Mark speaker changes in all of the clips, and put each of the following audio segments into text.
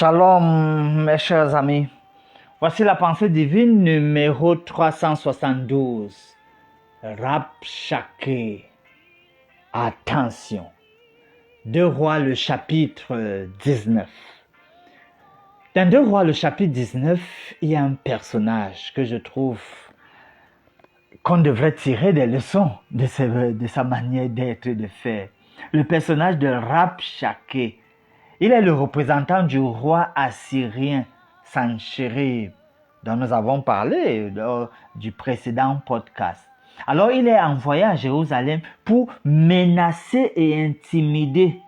Speaker 1: Shalom mes chers amis, voici la pensée divine numéro 372. Rabshakeh. Attention. 2 Rois le chapitre 19. Dans 2 Rois le chapitre 19, il y a un personnage que je trouve qu'on devrait tirer des leçons de sa manière d'être et de faire. Le personnage de Rabshakeh. Il est le représentant du roi assyrien Sanchérib, dont nous avons parlé du précédent podcast. Alors, il est envoyé à Jérusalem pour menacer et intimider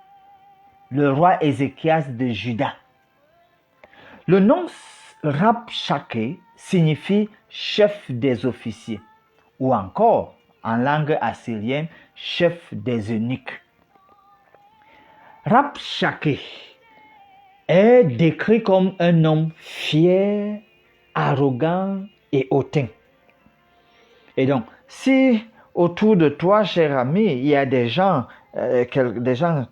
Speaker 1: le roi Ézéchias de Juda. Le nom Rabshakeh signifie chef des officiers, ou encore, en langue assyrienne, chef des eunuques. Rabshakeh est décrit comme un homme fier, arrogant et hautain. Et donc, si autour de toi, cher ami, il y a des gens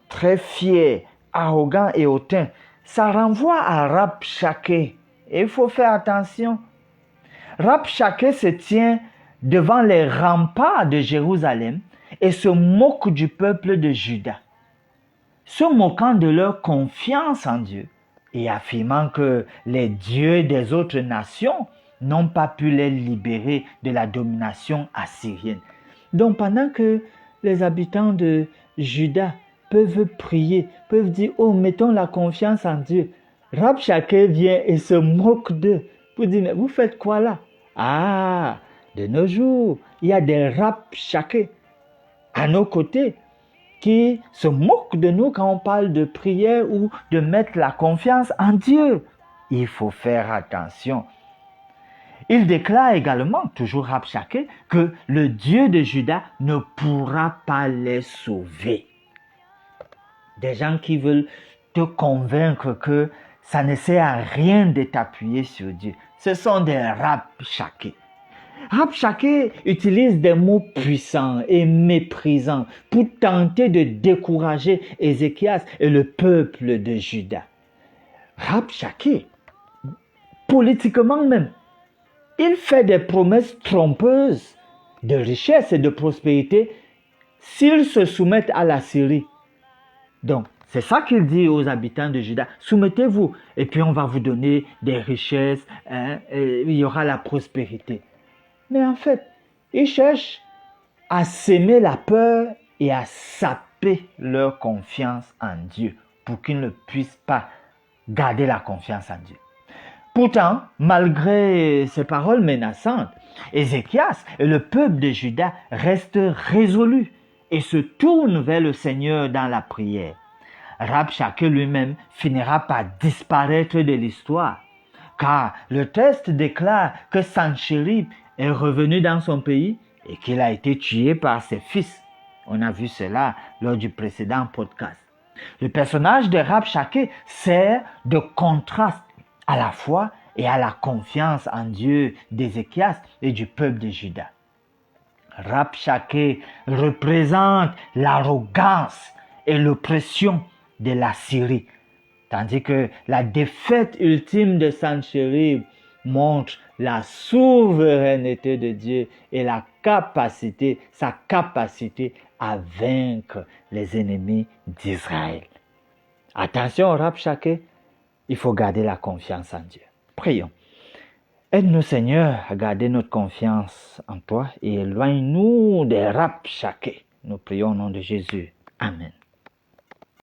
Speaker 1: très fiers, arrogants et hautains, ça renvoie à Rabshakeh. Et il faut faire attention. Rabshakeh se tient devant les remparts de Jérusalem et se moque du peuple de Juda, se moquant de leur confiance en Dieu et affirmant que les dieux des autres nations n'ont pas pu les libérer de la domination assyrienne. Donc pendant que les habitants de Juda peuvent prier, peuvent dire « Oh, mettons la confiance en Dieu », Rabshakeh vient et se moque d'eux pour dire « Mais vous faites quoi là ?» Ah, de nos jours, il y a des Rabshakeh à nos côtés qui se moquent de nous quand on parle de prière ou de mettre la confiance en Dieu. Il faut faire attention. Il déclare également, toujours Rabshakeh, que le Dieu de Juda ne pourra pas les sauver. Des gens qui veulent te convaincre que ça ne sert à rien de t'appuyer sur Dieu. Ce sont des Rabshakeh. Rabshakeh utilise des mots puissants et méprisants pour tenter de décourager Ézéchias et le peuple de Juda. Rabshakeh, politiquement même, il fait des promesses trompeuses de richesse et de prospérité s'ils se soumettent à la Syrie. Donc, c'est ça qu'il dit aux habitants de Juda. Soumettez-vous et puis on va vous donner des richesses, et il y aura la prospérité. Mais en fait, ils cherchent à s'aimer la peur et à saper leur confiance en Dieu pour qu'ils ne puissent pas garder la confiance en Dieu. Pourtant, malgré ces paroles menaçantes, Ézéchias et le peuple de Juda restent résolus et se tournent vers le Seigneur dans la prière. Rabshakeh lui-même finira par disparaître de l'histoire, car le texte déclare que Sanchérib est revenu dans son pays et qu'il a été tué par ses fils. On a vu cela lors du précédent podcast. Le personnage de Rabshakeh sert de contraste à la foi et à la confiance en Dieu d'Ézéchias et du peuple de Juda. Rabshakeh représente l'arrogance et l'oppression de la Syrie, tandis que la défaite ultime de Sanchérib montre la souveraineté de Dieu et sa capacité à vaincre les ennemis d'Israël. Attention, Rabshakeh, il faut garder la confiance en Dieu. Prions. Aide-nous, Seigneur, à garder notre confiance en toi et éloigne-nous des Rabshakeh. Nous prions au nom de Jésus. Amen.